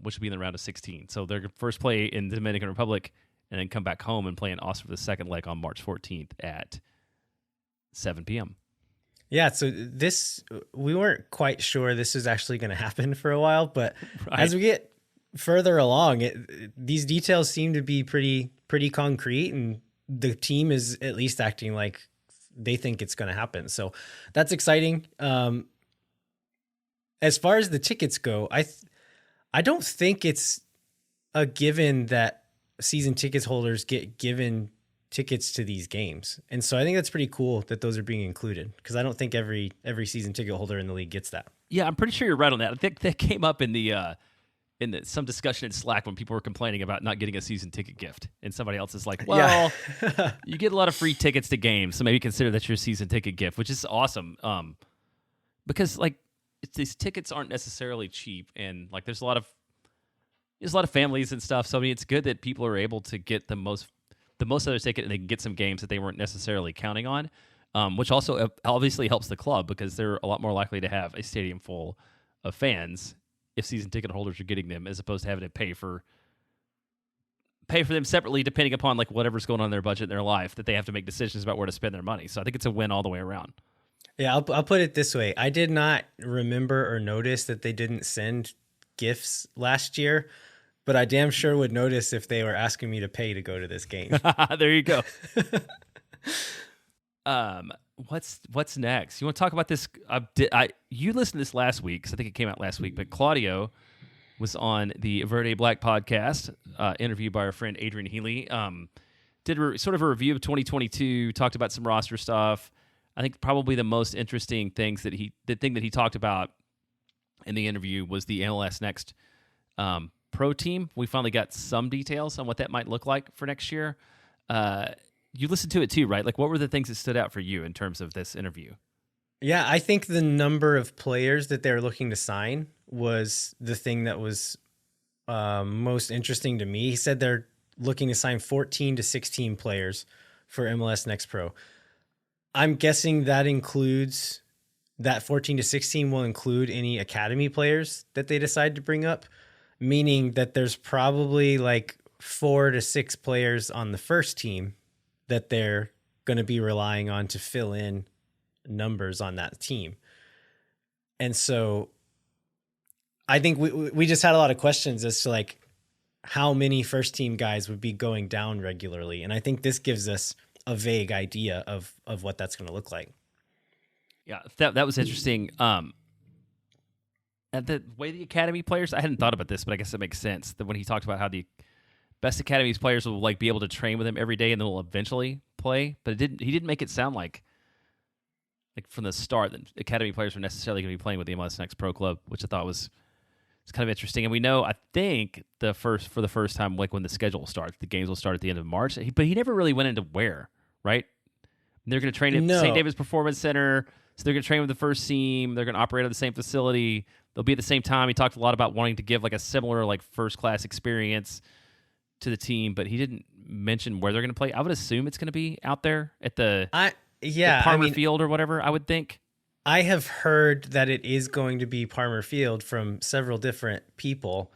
which will be in the round of 16. So they're first play in the Dominican Republic and then come back home and play in Austin for the second leg on March 14th at 7 p.m. Yeah, so we weren't quite sure this was actually going to happen for a while, but right. As we get further along, these details seem to be pretty concrete, and the team is at least acting like they think it's going to happen. So that's exciting. As far as the tickets go, I don't think it's a given that season tickets holders get given tickets to these games. And so I think that's pretty cool that those are being included, because I don't think every season ticket holder in the league gets that. Yeah, I'm pretty sure you're right on that. I think that came up in some discussion in Slack when people were complaining about not getting a season ticket gift, and somebody else is like, "Well, you get a lot of free tickets to games, so maybe consider that your season ticket gift," which is awesome. Because like these tickets aren't necessarily cheap, and like there's a lot of families and stuff. So I mean, it's good that people are able to get the most of their ticket, and they can get some games that they weren't necessarily counting on, which also obviously helps the club because they're a lot more likely to have a stadium full of fans if season ticket holders are getting them, as opposed to having to pay for them separately, depending upon like whatever's going on in their budget in their life, that they have to make decisions about where to spend their money. So I think it's a win all the way around. Yeah, I'll put it this way. I did not remember or notice that they didn't send gifts last year, but I damn sure would notice if they were asking me to pay to go to this game. There you go. What's next? You want to talk about this? You listened to this last week, because I think it came out last week, but Claudio was on the Verde Black podcast, interviewed by our friend Adrian Healy. Did sort of a review of 2022, talked about some roster stuff. I think probably the most interesting thing that he talked about in the interview was the MLS Next pro team. We finally got some details on what that might look like for next year. You listened to it too, right? Like, what were the things that stood out for you in terms of this interview? Yeah, I think the number of players that they're looking to sign was the thing that was most interesting to me. He said they're looking to sign 14 to 16 players for MLS Next Pro. I'm guessing that includes that 14 to 16 will include any academy players that they decide to bring up, meaning that there's probably like 4 to 6 players on the first team that they're going to be relying on to fill in numbers on that team. And so I think we just had a lot of questions as to like how many first team guys would be going down regularly. And I think this gives us a vague idea of what that's going to look like. Yeah, that was interesting. And the way the academy players, I hadn't thought about this, but I guess it makes sense that when he talked about how the best academies players will like be able to train with him every day and then will eventually play, but he didn't make it sound like from the start that academy players were necessarily going to be playing with the MLS Next Pro Club, which I thought was kind of interesting. And we know, I think for the first time, like when the schedule starts, the games will start at the end of March, but he never really went into where, right? They're going to train at St. David's Performance Center, so they're going to train with the first team. They're going to operate at the same facility. They'll be at the same time. He talked a lot about wanting to give like a similar like first class experience to the team, but he didn't mention where they're going to play. I would assume it's going to be out there at the Parmer Field or whatever, I would think. I have heard that it is going to be Parmer Field from several different people,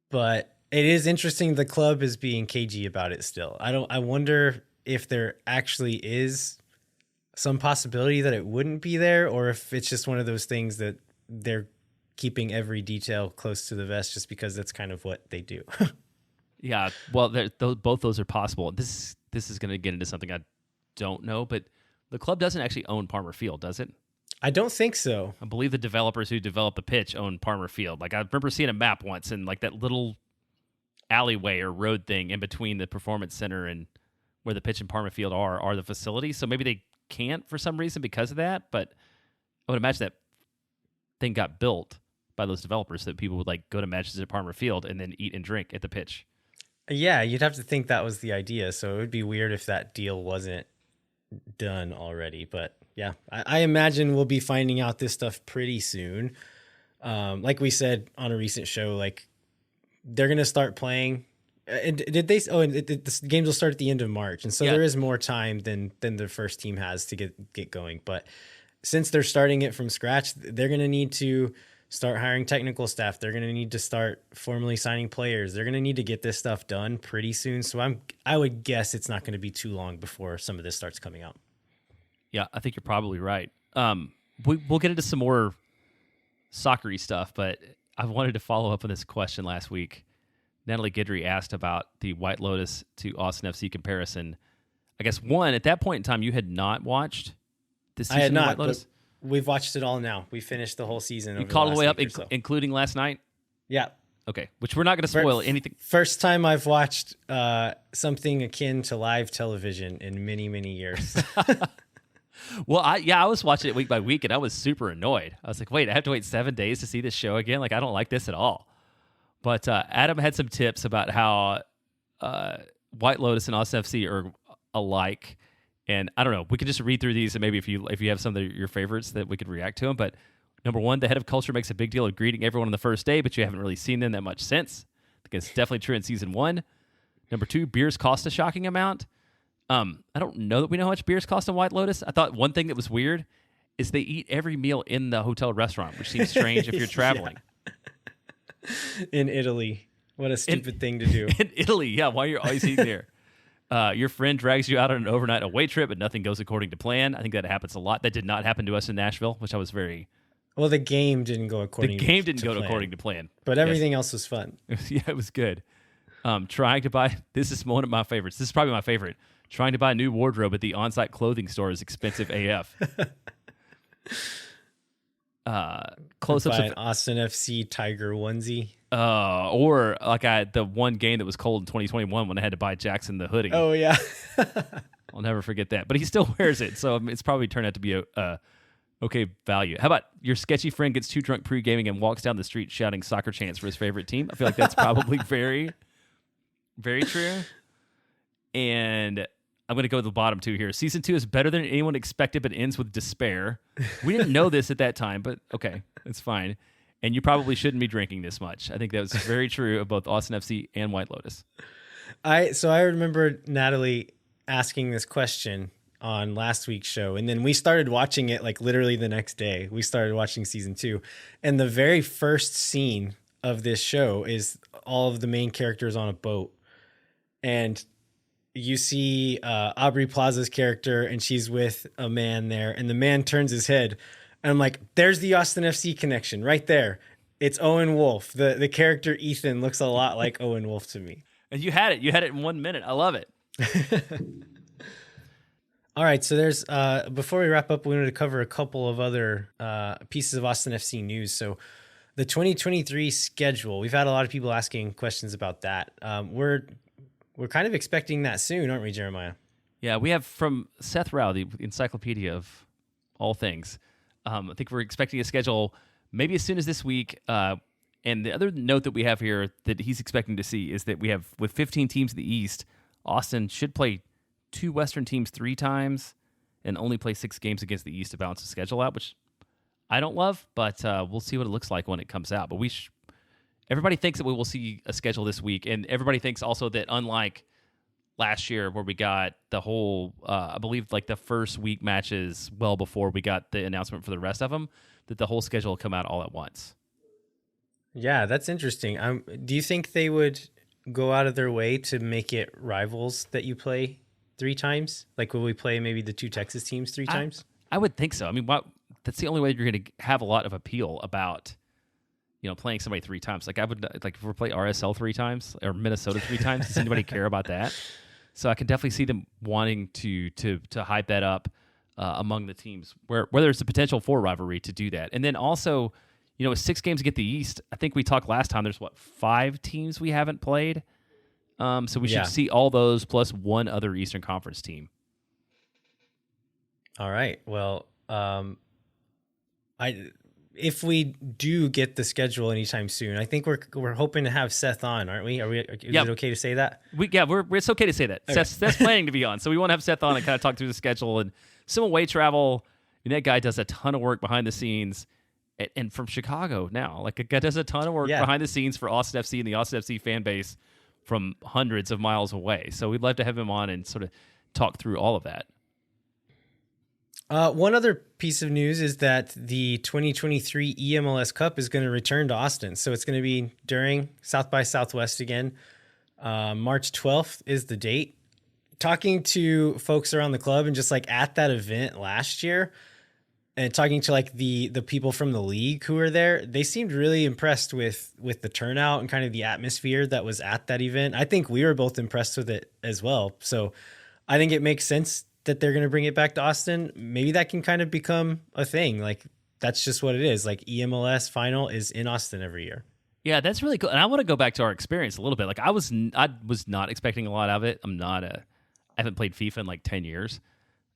but it is interesting the club is being cagey about it still. I wonder if there actually is some possibility that it wouldn't be there, or if it's just one of those things that they're keeping every detail close to the vest just because that's kind of what they do. Yeah, well, both those are possible. This is going to get into something I don't know, but the club doesn't actually own Parmer Field, does it? I don't think so. I believe the developers who developed the pitch own Parmer Field. Like I remember seeing a map once, and like that little alleyway or road thing in between the performance center and where the pitch and Parmer Field are the facilities. So maybe they can't for some reason because of that. But I would imagine that thing got built by those developers so that people would like go to matches at Parmer Field and then eat and drink at the pitch. Yeah, you'd have to think that was the idea. So it would be weird if that deal wasn't done already. But yeah, I imagine we'll be finding out this stuff pretty soon. Like we said on a recent show, like they're going to start playing. Did they? Oh, the games will start at the end of March. And so there is more time than the first team has to get going. But since they're starting it from scratch, they're going to need to start hiring technical staff. They're going to need to start formally signing players. They're going to need to get this stuff done pretty soon. So I would guess it's not going to be too long before some of this starts coming out. Yeah, I think you're probably right. We'll get into some more soccer-y stuff, but I wanted to follow up on this question last week. Natalie Guidry asked about the White Lotus to Austin FC comparison. I guess, one, at that point in time, you had not watched this season. I had not, White Lotus? We've watched it all now. We finished the whole season. You caught all the way up, including last night? Yeah. Okay, which we're not going to spoil anything. First time I've watched something akin to live television in many, many years. Well, I was watching it week by week, and I was super annoyed. I was like, wait, I have to wait 7 days to see this show again? Like, I don't like this at all. But Adam had some tips about how White Lotus and Austin FC are alike. And I don't know, we could just read through these, and maybe if you have some of your favorites that we could react to them. But number one, the head of culture makes a big deal of greeting everyone on the first day, but you haven't really seen them that much since. I think it's definitely true in season 1. Number 2, beers cost a shocking amount. I don't know that we know how much beers cost in White Lotus. I thought one thing that was weird is they eat every meal in the hotel restaurant, which seems strange if you're traveling. In Italy. What a stupid thing to do. In Italy, yeah, why you're always eating there. Your friend drags you out on an overnight away trip, but nothing goes according to plan. I think that happens a lot. That did not happen to us in Nashville, which I was very... Well, the game didn't go according to plan. The game didn't go according to plan. But everything else was fun. Yeah, it was good. Trying to buy... This is one of my favorites. This is probably my favorite. Trying to buy a new wardrobe at the on-site clothing store is expensive AF. Close-ups buy of an Austin FC Tiger onesie. Or like the one game that was cold in 2021 when I had to buy Jackson the hoodie. Oh, yeah. I'll never forget that. But he still wears it, so it's probably turned out to be a okay value. How about your sketchy friend gets too drunk pre-gaming and walks down the street shouting soccer chants for his favorite team? I feel like that's probably very, very true. And I'm going to go with the bottom 2 here. Season 2 is better than anyone expected, but ends with despair. We didn't know this at that time, but okay, it's fine. And you probably shouldn't be drinking this much. I think that was very true of both Austin FC and White Lotus. So I remember Natalie asking this question on last week's show, and then we started watching it like literally the next day. We started watching season 2, and the very first scene of this show is all of the main characters on a boat, and you see Aubrey Plaza's character, and she's with a man there, and the man turns his head, and I'm like, there's the Austin FC connection right there. It's Owen Wolff. The character Ethan looks a lot like Owen Wolff to me. And you had it in 1 minute. I love it. All right, so there's before we wrap up, we wanted to cover a couple of other pieces of Austin FC news. So the 2023 schedule, we've had a lot of people asking questions about that. We're kind of expecting that soon, aren't we, Jeremiah? Yeah, we have from Seth Rao, the encyclopedia of all things. I think we're expecting a schedule maybe as soon as this week. And the other note that we have here that he's expecting to see is that we have, with 15 teams in the East, Austin should play 2 Western teams 3 times and only play 6 games against the East to balance the schedule out, which I don't love, but we'll see what it looks like when it comes out. But everybody thinks that we will see a schedule this week, and everybody thinks also that unlike last year where we got the whole, I believe like the first week matches well before we got the announcement for the rest of them, that the whole schedule will come out all at once. Yeah, that's interesting. Do you think they would go out of their way to make it rivals that you play 3 times? Like, will we play maybe the 2 Texas teams 3 times? I would think so. I mean, that's the only way you're going to have a lot of appeal about, playing somebody 3 times. Like, I would, like, if we play RSL 3 times or Minnesota 3 times, does anybody care about that? So I can definitely see them wanting to hype that up among the teams where there's the potential for rivalry to do that. And then also, with 6 games to get the East, I think we talked last time, there's 5 teams we haven't played. So we should see all those plus 1 other Eastern Conference team. All right. Well, if we do get the schedule anytime soon, I think we're hoping to have Seth on, aren't we? Is it okay to say that? It's okay to say that. Okay. Seth's planning to be on, so we want to have Seth on and kind of talk through the schedule and some away travel. That guy does a ton of work behind the scenes, and from Chicago now, like a guy does a ton of work behind the scenes for Austin FC and the Austin FC fan base from hundreds of miles away. So we'd love to have him on and sort of talk through all of that. One other piece of news is that the 2023 EMLS Cup is going to return to Austin. So it's going to be during South by Southwest again. March 12th is the date. Talking to folks around the club and just like at that event last year and talking to like the people from the league who were there, they seemed really impressed with the turnout and kind of the atmosphere that was at that event. I think we were both impressed with it as well. So I think it makes sense that they're going to bring it back to Austin. Maybe that can kind of become a thing. Like, that's just what it is. Like, EMLS final is in Austin every year. Yeah, that's really cool. And I want to go back to our experience a little bit. Like I was not expecting a lot of it. I haven't played FIFA in like 10 years.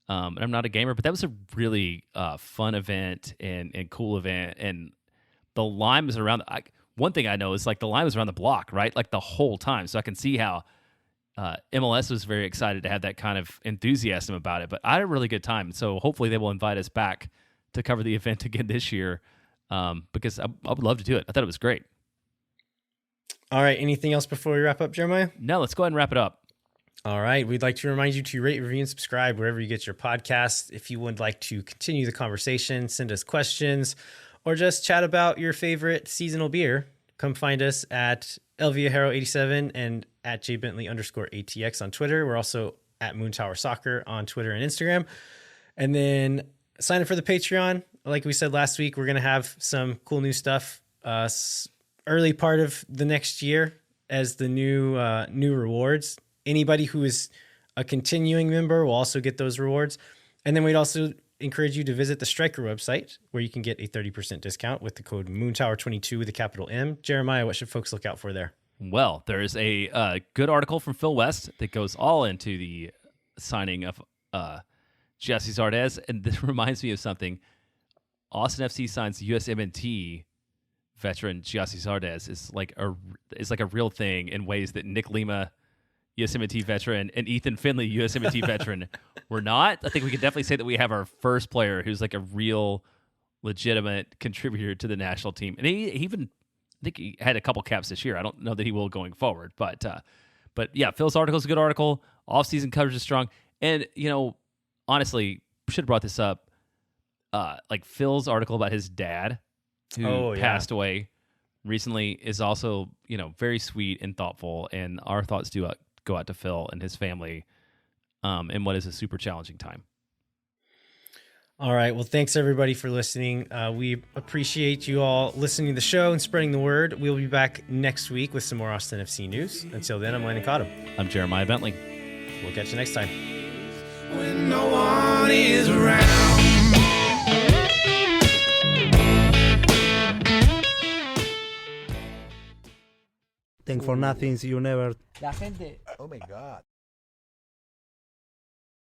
And I'm not a gamer, but that was a really fun event and cool event. And the line was around. One thing I know is like the line was around the block, right? Like the whole time. So I can see how MLS was very excited to have that kind of enthusiasm about it. But I had a really good time. So hopefully they will invite us back to cover the event again this year because I would love to do it. I thought it was great. All right. Anything else before we wrap up, Jeremiah? No, let's go ahead and wrap it up. All right. We'd like to remind you to rate, review, and subscribe wherever you get your podcasts. If you would like to continue the conversation, send us questions, or just chat about your favorite seasonal beer, come find us at LViajero87 and at jbentley_ATX on Twitter. We're also at Moon Tower Soccer on Twitter and Instagram. And then sign up for the Patreon. Like we said last week, we're going to have some cool new stuff early part of the next year as the new rewards. Anybody who is a continuing member will also get those rewards. And then we'd also encourage you to visit the Striker website where you can get a 30% discount with the code MoonTower22 with a capital M. Jeremiah, what should folks look out for there? Well, there's a good article from Phil West that goes all into the signing of Gyasi Zardes. And this reminds me of something. Austin FC signs USMNT veteran Gyasi Zardes is like a real thing in ways that Nick Lima, USMNT veteran, and Ethan Finley, USMNT veteran, were not. I think we can definitely say that we have our first player who's like a real legitimate contributor to the national team. And he even, I think he had a couple caps this year. I don't know that he will going forward, but yeah, Phil's article is a good article. Off-season coverage is strong. And, honestly, should have brought this up. Like Phil's article about his dad who passed away recently is also, very sweet and thoughtful. And our thoughts do go out to Phil and his family in what is a super challenging time. All right. Well, thanks everybody for listening. We appreciate you all listening to the show and spreading the word. We'll be back next week with some more Austin FC news. Until then, I'm Landon Cottom. I'm Jeremiah Bentley. We'll catch you next time. When no one is around. Think for nothing, you never. La gente Oh my God.